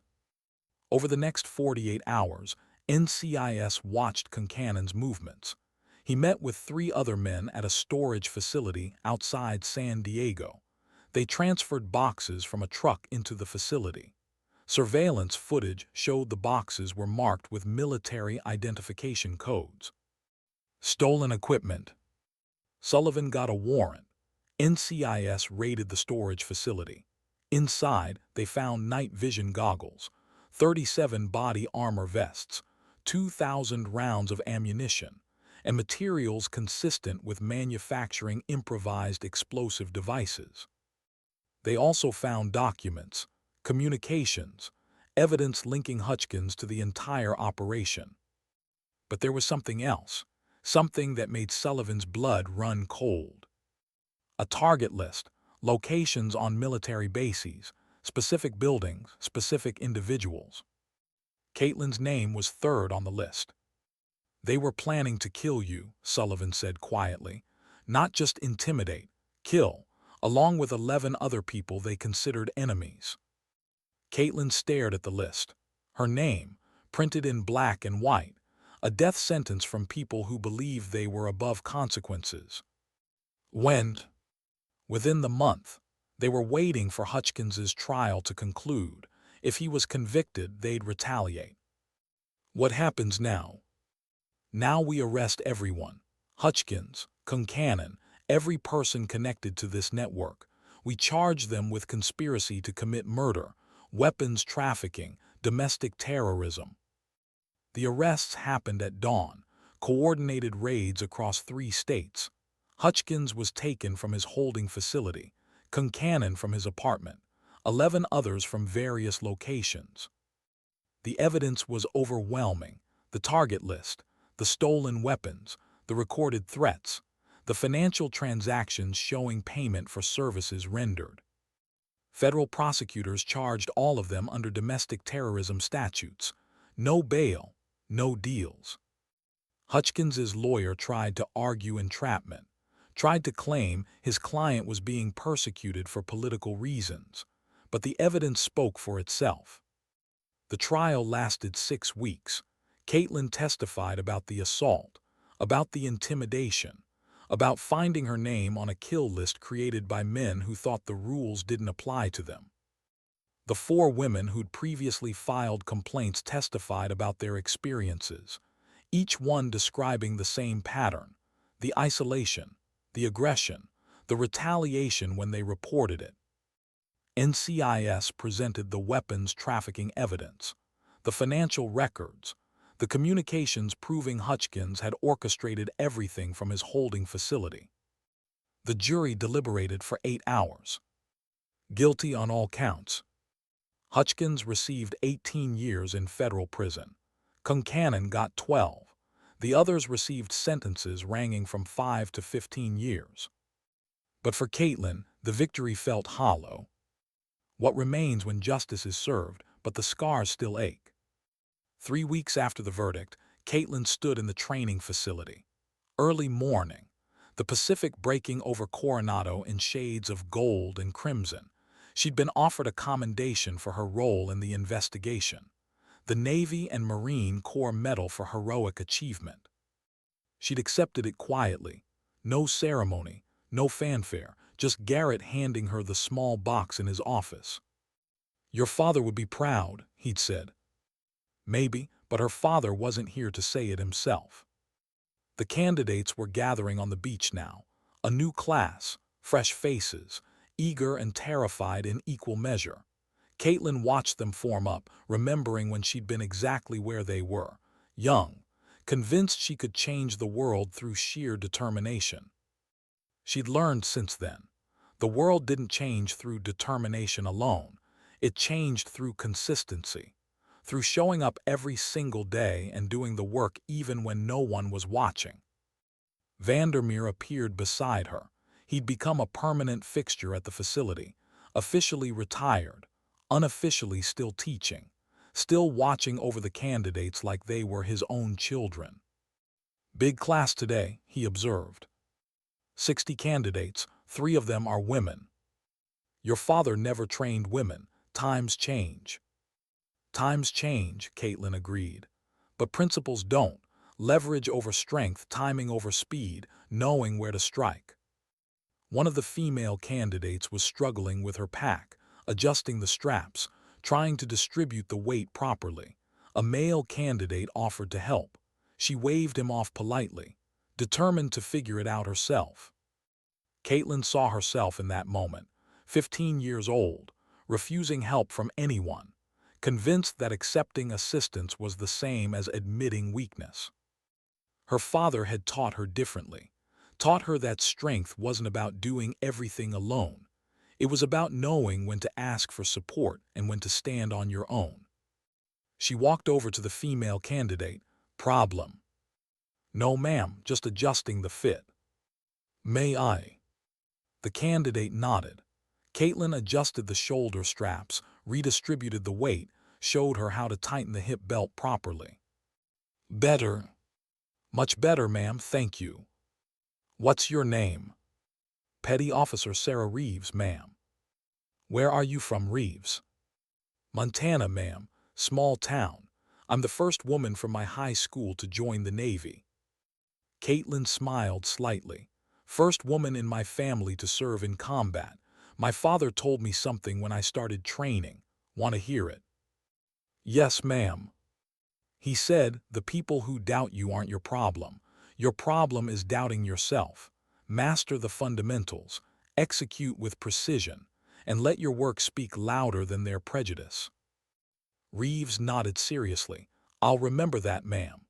Over the next 48 hours, NCIS watched Concannon's movements. He met with 3 other men at a storage facility outside San Diego. They transferred boxes from a truck into the facility. Surveillance footage showed the boxes were marked with military identification codes. Stolen equipment. Sullivan got a warrant. NCIS raided the storage facility. Inside, they found night vision goggles, 37 body armor vests, 2,000 rounds of ammunition, and materials consistent with manufacturing improvised explosive devices. They also found documents, communications, evidence linking Hutchins to the entire operation. But there was something else, something that made Sullivan's blood run cold. A target list, locations on military bases, specific buildings, specific individuals. Caitlin's name was third on the list. They were planning to kill you, Sullivan said quietly. Not just intimidate, kill, along with 11 other people they considered enemies. Caitlin stared at the list. Her name, printed in black and white, a death sentence from people who believed they were above consequences. Within the month, they were waiting for Hutchins's trial to conclude. If he was convicted, they'd retaliate. What happens now? Now we arrest everyone. Hutchins, Concannon, every person connected to this network. We charge them with conspiracy to commit murder, weapons trafficking, domestic terrorism. The arrests happened at dawn, coordinated raids across 3 states. Hutchins was taken from his holding facility, Concannon from his apartment, 11 others from various locations. The evidence was overwhelming: the target list, the stolen weapons, the recorded threats, the financial transactions showing payment for services rendered. Federal prosecutors charged all of them under domestic terrorism statutes. No bail, no deals. Hutchins's lawyer tried to argue entrapment, tried to claim his client was being persecuted for political reasons, but the evidence spoke for itself. The trial lasted 6 weeks. Caitlin testified about the assault, about the intimidation, about finding her name on a kill list created by men who thought the rules didn't apply to them. The 4 women who'd previously filed complaints testified about their experiences, each one describing the same pattern: the isolation, the aggression, the retaliation when they reported it. NCIS presented the weapons trafficking evidence, the financial records, the communications proving Hutchins had orchestrated everything from his holding facility. The jury deliberated for 8 hours. Guilty on all counts. Hutchins received 18 years in federal prison. Concannon got 12. The others received sentences ranging from 5 to 15 years. But for Caitlin, the victory felt hollow. What remains when justice is served, but the scars still ache? 3 weeks after the verdict, Caitlin stood in the training facility. Early morning, the Pacific breaking over Coronado in shades of gold and crimson. She'd been offered a commendation for her role in the investigation, the Navy and Marine Corps Medal for heroic achievement. She'd accepted it quietly. No ceremony, no fanfare, just Garrett handing her the small box in his office. "Your father would be proud," he'd said. Maybe, but her father wasn't here to say it himself. The candidates were gathering on the beach now, a new class, fresh faces, eager and terrified in equal measure. Caitlin watched them form up, remembering when she'd been exactly where they were, young, convinced she could change the world through sheer determination. She'd learned since then. The world didn't change through determination alone. It changed through consistency, through showing up every single day and doing the work even when no one was watching. Vandermeer appeared beside her. He'd become a permanent fixture at the facility, officially retired, unofficially still teaching, still watching over the candidates like they were his own children. "Big class today," he observed. 60 candidates, 3 of them are women. "Your father never trained women. Times change." "Times change," Caitlin agreed. "But principles don't. Leverage over strength, timing over speed, knowing where to strike." One of the female candidates was struggling with her pack, adjusting the straps, trying to distribute the weight properly. A male candidate offered to help. She waved him off politely, determined to figure it out herself. Caitlin saw herself in that moment, 15 years old, refusing help from anyone, convinced that accepting assistance was the same as admitting weakness. Her father had taught her differently, taught her that strength wasn't about doing everything alone. It was about knowing when to ask for support and when to stand on your own. She walked over to the female candidate. "Problem?" "No, ma'am, just adjusting the fit." "May I?" The candidate nodded. Caitlin adjusted the shoulder straps, redistributed the weight, showed her how to tighten the hip belt properly. "Better?" "Much better, ma'am, thank you." "What's your name?" "Petty Officer Sarah Reeves, ma'am." "Where are you from, Reeves?" "Montana, ma'am. Small town. I'm the first woman from my high school to join the Navy." Caitlin smiled slightly. "First woman in my family to serve in combat. My father told me something when I started training. Want to hear it?" "Yes, ma'am." He said, "The people who doubt you aren't your problem. Your problem is doubting yourself. Master the fundamentals, execute with precision, and let your work speak louder than their prejudice." Reeves nodded seriously. "I'll remember that, ma'am."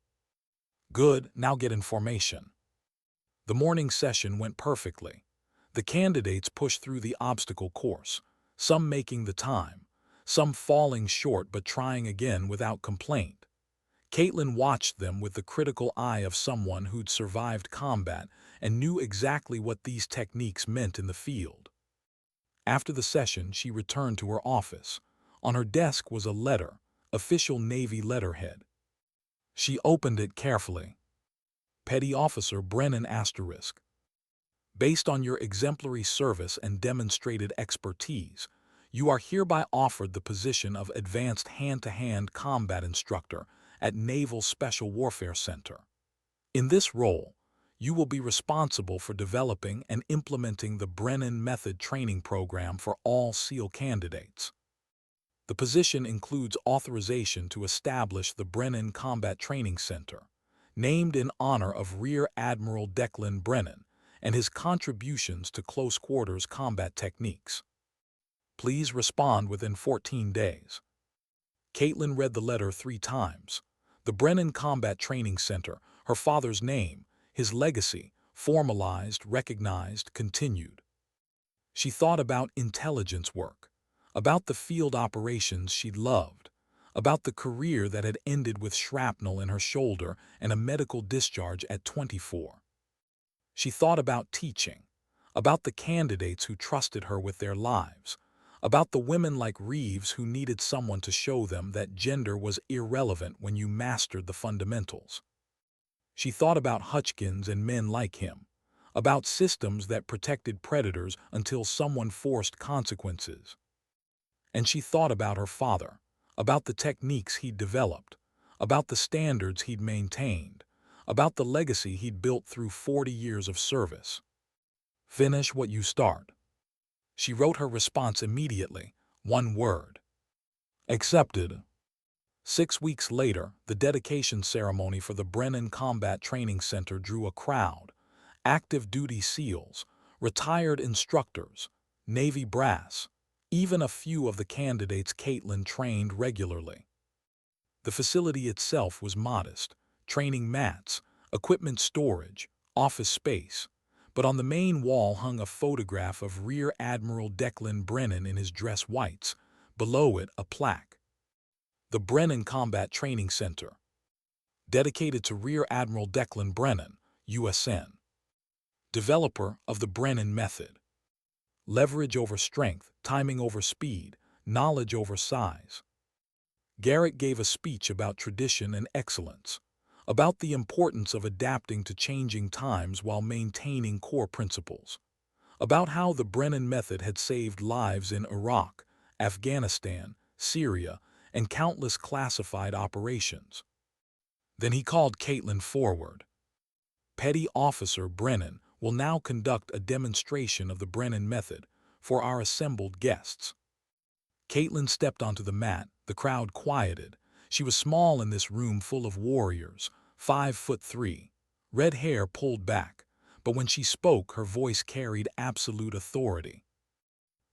"Good, now get in formation." The morning session went perfectly. The candidates pushed through the obstacle course, some making the time, some falling short but trying again without complaint. Caitlin watched them with the critical eye of someone who'd survived combat and knew exactly what these techniques meant in the field. After the session, she returned to her office. On her desk was a letter, official Navy letterhead. She opened it carefully. "Petty Officer Brennan **. Based on your exemplary service and demonstrated expertise, you are hereby offered the position of Advanced Hand-to-Hand Combat Instructor at Naval Special Warfare Center. In this role, you will be responsible for developing and implementing the Brennan Method training program for all SEAL candidates. The position includes authorization to establish the Brennan Combat Training Center, named in honor of Rear Admiral Declan Brennan and his contributions to close-quarters combat techniques. Please respond within 14 days. Caitlin read the letter 3 times. The Brennan Combat Training Center, her father's name, his legacy, formalized, recognized, continued. She thought about intelligence work, about the field operations she'd loved, about the career that had ended with shrapnel in her shoulder and a medical discharge at 24. She thought about teaching, about the candidates who trusted her with their lives, about the women like Reeves who needed someone to show them that gender was irrelevant when you mastered the fundamentals. She thought about Hutchins and men like him, about systems that protected predators until someone forced consequences. And she thought about her father, about the techniques he'd developed, about the standards he'd maintained, about the legacy he'd built through 40 years of service. Finish what you start. She wrote her response immediately, one word. Accepted. 6 weeks later, the dedication ceremony for the Brennan Combat Training Center drew a crowd: active duty SEALs, retired instructors, Navy brass, even a few of the candidates Caitlin trained regularly. The facility itself was modest: training mats, equipment storage, office space. But on the main wall hung a photograph of Rear Admiral Declan Brennan in his dress whites. Below it, a plaque. The Brennan Combat Training Center, dedicated to Rear Admiral Declan Brennan, USN. Developer of the Brennan Method. Leverage over strength, timing over speed, knowledge over size. Garrett gave a speech about tradition and excellence, about the importance of adapting to changing times while maintaining core principles, about how the Brennan Method had saved lives in Iraq, Afghanistan, Syria, and countless classified operations. Then he called Caitlin forward. Petty Officer Brennan will now conduct a demonstration of the Brennan Method for our assembled guests. Caitlin stepped onto the mat, the crowd quieted. She was small in this room full of warriors, 5'3", red hair pulled back, but when she spoke, her voice carried absolute authority.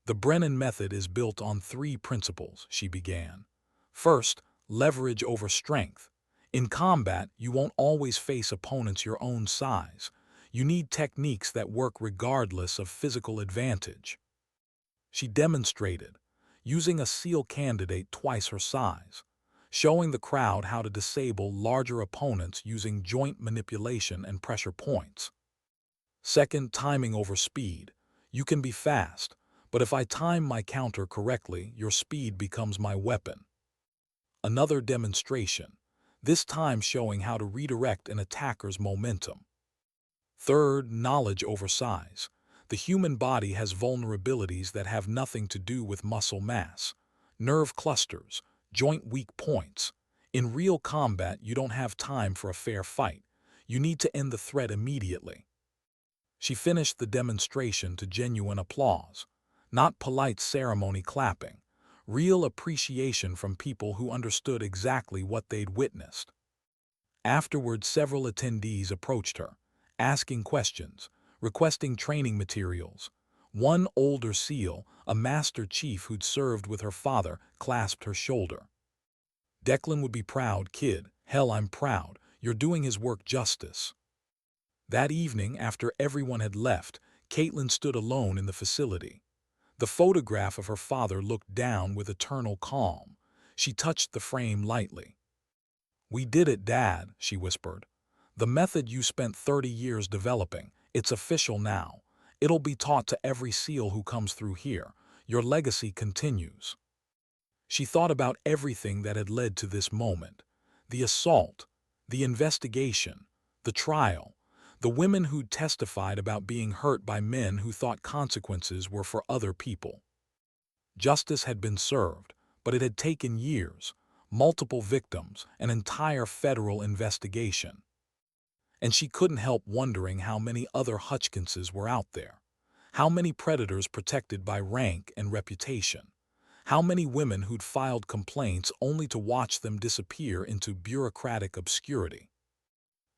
The Brennan Method is built on 3 principles, she began. First, leverage over strength. In combat, you won't always face opponents your own size. You need techniques that work regardless of physical advantage. She demonstrated, using a SEAL candidate twice her size, showing the crowd how to disable larger opponents using joint manipulation and pressure points. Second, timing over speed. You can be fast, but if I time my counter correctly, your speed becomes my weapon. Another demonstration, this time showing how to redirect an attacker's momentum. Third, knowledge over size. The human body has vulnerabilities that have nothing to do with muscle mass, nerve clusters, joint weak points. In real combat, you don't have time for a fair fight. You need to end the threat immediately. She finished the demonstration to genuine applause, not polite ceremony clapping, real appreciation from people who understood exactly what they'd witnessed. Afterward, several attendees approached her, asking questions, requesting training materials. One older SEAL, a Master Chief who'd served with her father, clasped her shoulder. Declan would be proud, kid. Hell, I'm proud. You're doing his work justice. That evening, after everyone had left, Caitlin stood alone in the facility. The photograph of her father looked down with eternal calm. She touched the frame lightly. "We did it, Dad," she whispered. "The method you spent 30 years developing, it's official now. It'll be taught to every SEAL who comes through here. Your legacy continues." She thought about everything that had led to this moment: the assault, the investigation, the trial, the women who'd testified about being hurt by men who thought consequences were for other people. Justice had been served, but it had taken years, multiple victims, an entire federal investigation. And she couldn't help wondering how many other Hutchinses were out there. How many predators protected by rank and reputation. How many women who'd filed complaints only to watch them disappear into bureaucratic obscurity.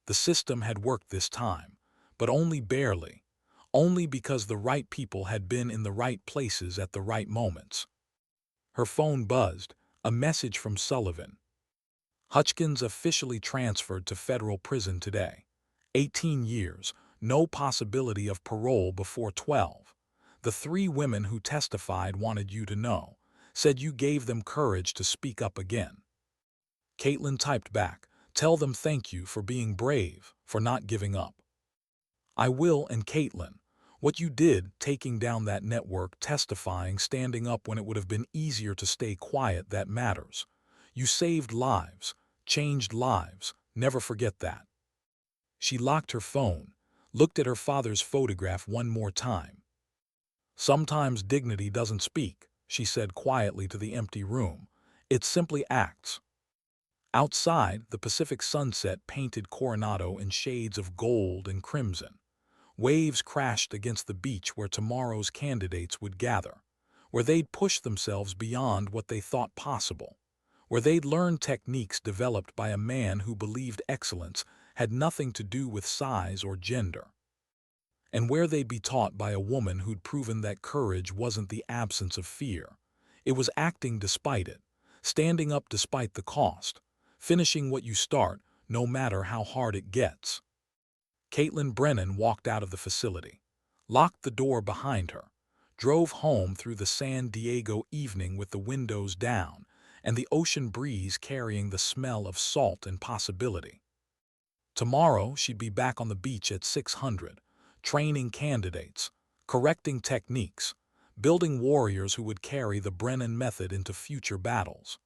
The system had worked this time, but only barely, only because the right people had been in the right places at the right moments. Her phone buzzed, a message from Sullivan. "Hutchins officially transferred to federal prison today. 18 years, No possibility of parole before 12. The 3 women who testified wanted you to know, said you gave them courage to speak up again. Caitlin typed back, tell them thank you for being brave, for not giving up. I will, and Caitlin, what you did, taking down that network, testifying, standing up when it would have been easier to stay quiet, that matters. You saved lives, changed lives, never forget that. She locked her phone, looked at her father's photograph one more time. Sometimes dignity doesn't speak, she said quietly to the empty room. It simply acts. Outside, the Pacific sunset painted Coronado in shades of gold and crimson. Waves crashed against the beach where tomorrow's candidates would gather, where they'd push themselves beyond what they thought possible, where they'd learn techniques developed by a man who believed excellence had nothing to do with size or gender, and where they'd be taught by a woman who'd proven that courage wasn't the absence of fear. It was acting despite it, standing up despite the cost, finishing what you start, no matter how hard it gets. Caitlin Brennan walked out of the facility, locked the door behind her, drove home through the San Diego evening with the windows down and the ocean breeze carrying the smell of salt and possibility. Tomorrow she'd be back on the beach at 600, training candidates, correcting techniques, building warriors who would carry the Brennan method into future battles.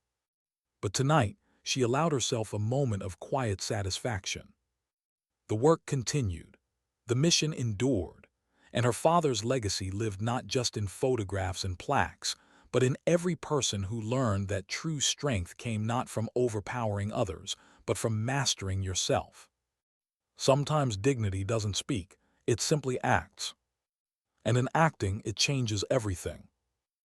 But tonight, she allowed herself a moment of quiet satisfaction. The work continued, the mission endured, and her father's legacy lived not just in photographs and plaques, but in every person who learned that true strength came not from overpowering others, but from mastering yourself. Sometimes dignity doesn't speak, it simply acts. And in acting, it changes everything.